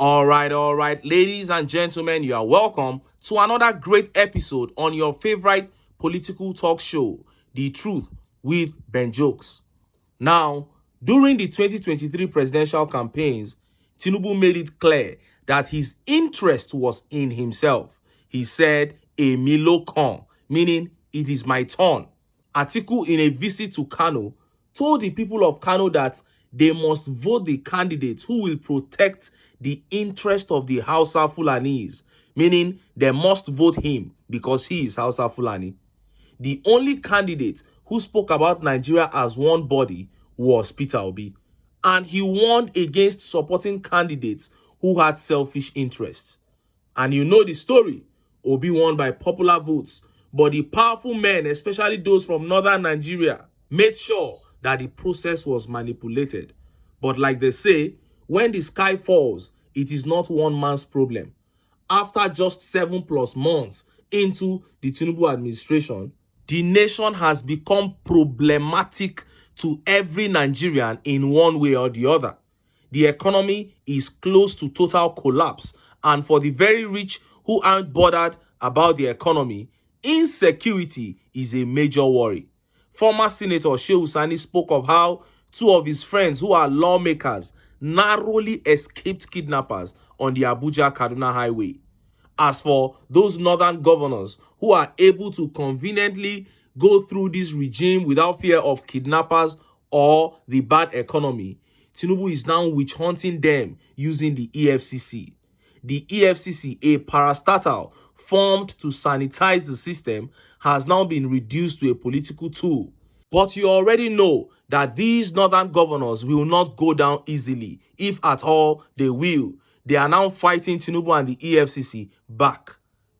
All right, ladies and gentlemen, you are welcome to another great episode on your favorite political talk show, The Truth with Ben Jokes. Now, during the 2023 presidential campaigns, Tunubu made it clear that his interest was in himself. He said, "Èmi ló kàn," meaning it is my turn. Atiku, in a visit to Kano, told the people of Kano that they must vote the candidate who will protect the interest of the Hausa Fulanis, meaning they must vote him because he is Hausa Fulani. The only candidate who spoke about Nigeria as one body was Peter Obi, and he warned against supporting candidates who had selfish interests. And you know the story. Obi won by popular votes, but the powerful men, especially those from northern Nigeria, made sure that the process was manipulated. But like they say, when the sky falls, it is not one man's problem. After just 7+ months into the Tunubu administration, the nation has become problematic to every Nigerian in one way or the other. The economy is close to total collapse, and for the very rich who aren't bothered about the economy, insecurity is a major worry. Former Senator Shehu Sani spoke of how two of his friends who are lawmakers narrowly escaped kidnappers on the Abuja-Kaduna highway. As for those northern governors who are able to conveniently go through this regime without fear of kidnappers or the bad economy, Tunubu is now witch hunting them using the EFCC. The EFCC, a parastatal formed to sanitize the system, has now been reduced to a political tool. But you already know that these northern governors will not go down easily. If at all, they will. They are now fighting Tinubu and the EFCC back.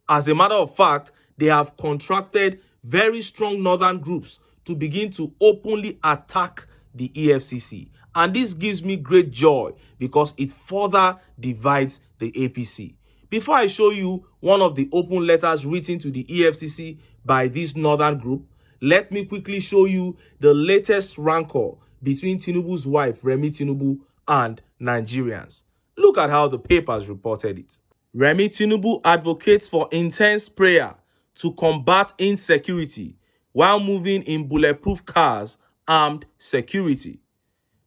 As a matter of fact, they have contracted very strong northern groups to begin to openly attack the EFCC. And this gives me great joy because it further divides the APC. Before I show you one of the open letters written to the EFCC by this northern group, let me quickly show you the latest rancor between Tinubu's wife, REMI Tunubu, and Nigerians. Look at how the papers reported it. REMI Tunubu advocates for intense prayer to combat insecurity while moving in bulletproof cars, armed security.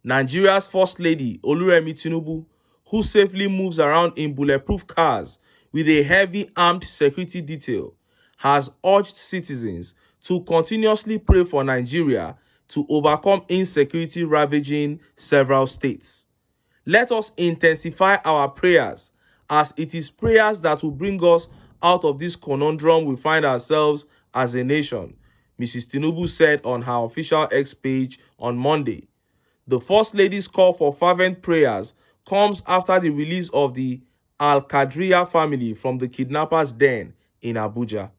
Nigeria's First Lady, Oluremi Tunubu, who safely moves around in bulletproof cars with a heavy armed security detail, has urged citizens to continuously pray for Nigeria to overcome insecurity ravaging several states. Let us intensify our prayers, as it is prayers that will bring us out of this conundrum we find ourselves as a nation, Mrs. Tunubu said on her official X page on Monday. The First Lady's call for fervent prayers comes after the release of the Al-Qadriya family from the kidnappers' den in Abuja.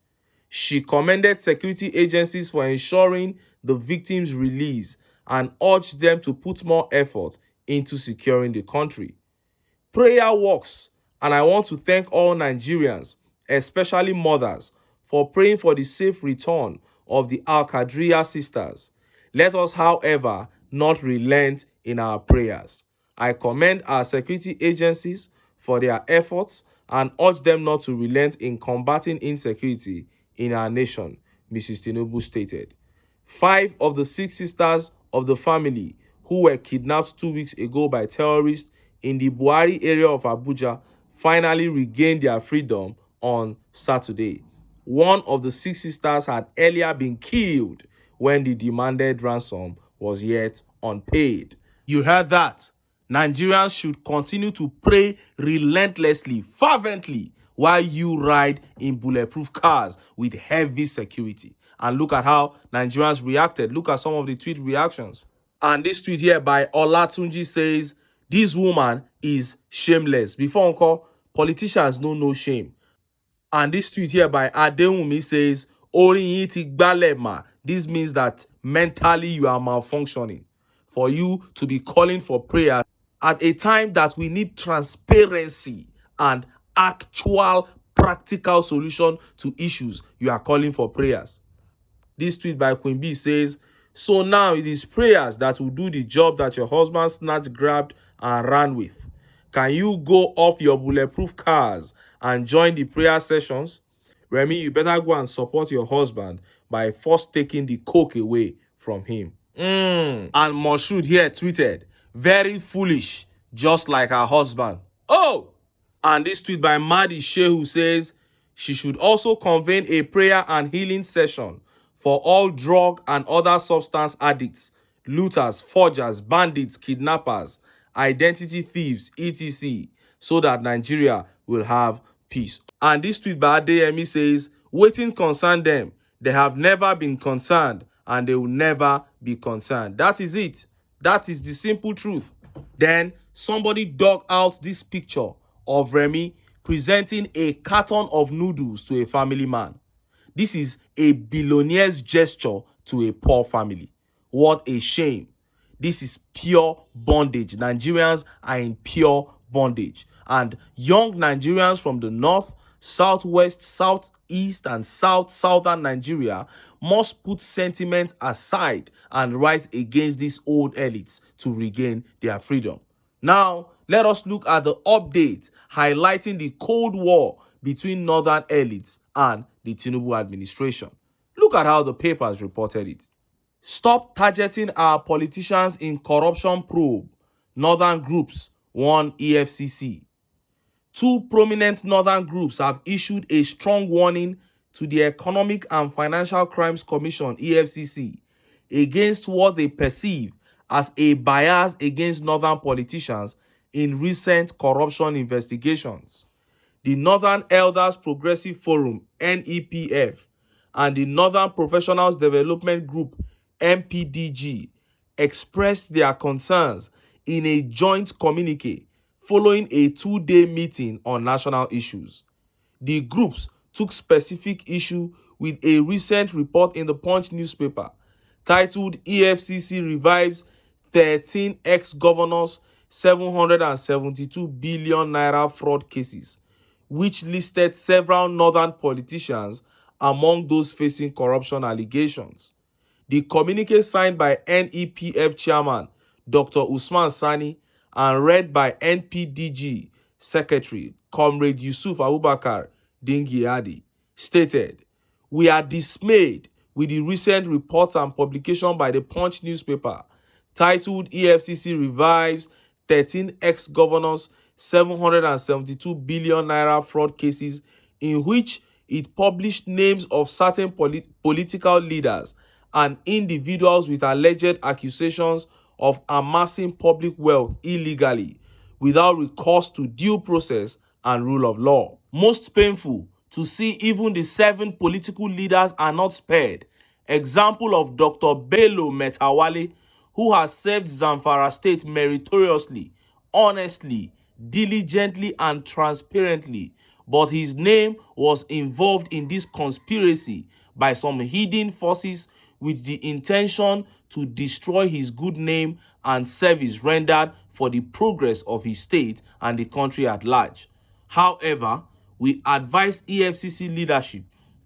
She commended security agencies for ensuring the victims' release and urged them to put more effort into securing the country. Prayer works, and I want to thank all Nigerians, especially mothers, for praying for the safe return of the Al-Qadriya sisters. Let us, however, not relent in our prayers. I commend our security agencies for their efforts and urge them not to relent in combating insecurity in our nation, Mrs. Tinubu stated. 5 of the 6 sisters of the family who were kidnapped 2 weeks ago by terrorists in the Buhari area of Abuja finally regained their freedom on Saturday. One of the 6 sisters had earlier been killed when the demanded ransom was yet unpaid. You heard that? Nigerians should continue to pray relentlessly, fervently, while you ride in bulletproof cars with heavy security. And look at how Nigerians reacted. Look at some of the tweet reactions. And this tweet here by Olatunji says, "This woman is shameless." Before Uncle, politicians know no shame. And this tweet here by Adewumi says, "Orin yin ti gbale ma." This means that mentally you are malfunctioning. For you to be calling for prayer at a time that we need transparency and actual practical solution to issues, you are calling for prayers. This tweet by Queen B says, "So now it is prayers that will do the job that your husband snatched, grabbed, and ran with. Can you go off your bulletproof cars and join the prayer sessions? Remi, you better go and support your husband by first taking the coke away from him. And Moshood here tweeted, very foolish, just like her husband. Oh! And this tweet by Madi Shehu says, she should also convene a prayer and healing session for all drug and other substance addicts, looters, forgers, bandits, kidnappers, identity thieves, etc., so that Nigeria will have peace. And this tweet by Adeyemi says, waiting concern them. They have never been concerned and they will never be concerned. That is it. That is the simple truth. Then somebody dug out this picture of Remi presenting a carton of noodles to a family man. This is a billionaire's gesture to a poor family. What a shame. This is pure bondage. Nigerians are in pure bondage. And young Nigerians from the north, southwest, southeast, and southern Nigeria must put sentiments aside and rise against these old elites to regain their freedom. Now, let us look at the update highlighting the Cold War between northern elites and the Tunubu administration. Look at how the papers reported it. Stop targeting our politicians in corruption probe. Northern groups warn EFCC. Two prominent northern groups have issued a strong warning to the Economic and Financial Crimes Commission, EFCC, against what they perceive as a bias against northern politicians in recent corruption investigations. The Northern Elders Progressive Forum, NEPF, and the Northern Professionals Development Group, MPDG, expressed their concerns in a joint communique following a two-day meeting on national issues. The groups took specific issue with a recent report in the Punch newspaper titled EFCC Revives 13 Ex-Governors 772 billion naira fraud cases, which listed several northern politicians among those facing corruption allegations. The communique signed by NEPF chairman Dr. Usman Sani and read by NPDG Secretary Comrade Yusuf Abubakar Dingyadi stated, "We are dismayed with the recent reports and publication by the Punch newspaper titled EFCC Revives 13 Ex-Governors 772 billion naira fraud cases, in which it published names of certain political leaders and individuals with alleged accusations of amassing public wealth illegally without recourse to due process and rule of law. Most painful to see even the 7 political leaders are not spared. Example of Dr. Bello Metawale, who has served Zamfara State meritoriously, honestly, diligently, and transparently, but his name was involved in this conspiracy by some hidden forces with the intention to destroy his good name and service rendered for the progress of his state and the country at large. However, we advise EFCC leadership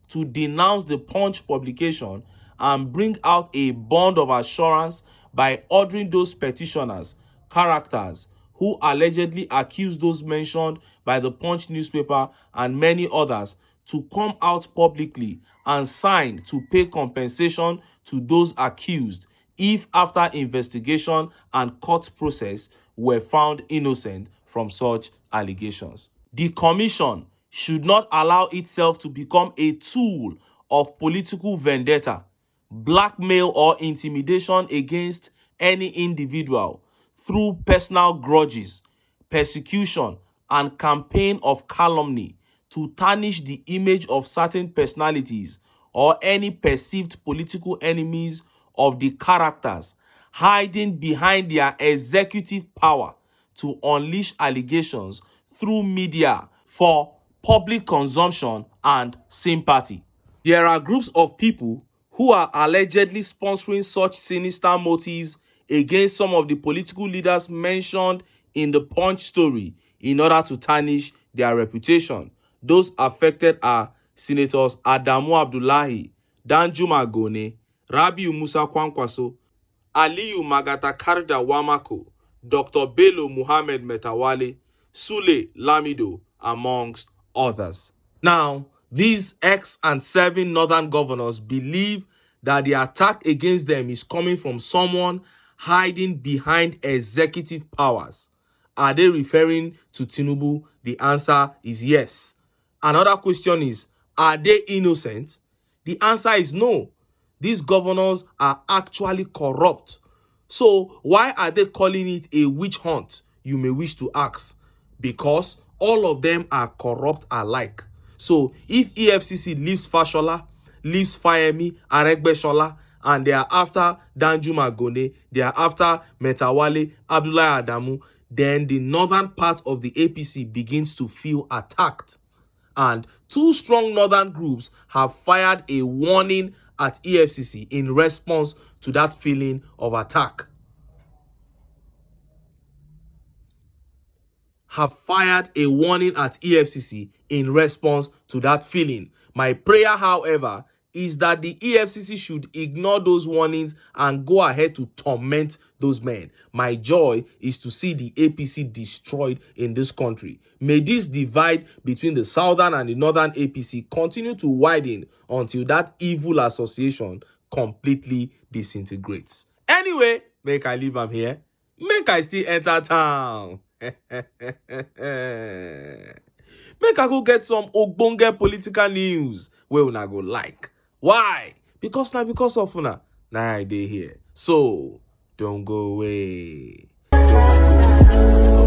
to denounce the Punch publication and bring out a bond of assurance by ordering those petitioners, characters, who allegedly accuse those mentioned by the Punch newspaper and many others to come out publicly and sign to pay compensation to those accused if after investigation and court process were found innocent from such allegations. The commission should not allow itself to become a tool of political vendetta, blackmail, or intimidation against any individual through personal grudges, persecution, and campaign of calumny to tarnish the image of certain personalities or any perceived political enemies of the characters hiding behind their executive power to unleash allegations through media for public consumption and sympathy. There are groups of people who are allegedly sponsoring such sinister motives against some of the political leaders mentioned in the Punch story in order to tarnish their reputation. Those affected are Senators Adamu Abdullahi, Danjuma Gone, Rabiu Musa Kwankwaso, Aliyu Magata Karda Wamako, Dr. Bello Muhammad Metawale, Sule Lamido, amongst others. Now, these ex and serving northern governors believe that the attack against them is coming from someone hiding behind executive powers. Are they referring to Tunubu? The answer is yes. Another question is, are they innocent? The answer is no. These governors are actually corrupt. So why are they calling it a witch hunt, you may wish to ask? Because all of them are corrupt alike. So if EFCC leaves Fashola, leaves Fayemi, Aregbesola, and they are after Danjuma Gone, they are after Metawale, Abdullahi Adamu, then the northern part of the APC begins to feel attacked. And two strong northern groups have fired a warning at EFCC in response to that feeling of attack. Have fired a warning at EFCC in response to that feeling. My prayer, however, is that the EFCC should ignore those warnings and go ahead to torment those men. My joy is to see the APC destroyed in this country. May this divide between the southern and the northern APC continue to widen until that evil association completely disintegrates. Anyway, make I leave am here. Make I still enter town. Make I go get some ogbonge political news wey una go like. Why? Because of una na I dey here. So don't go away. Don't go.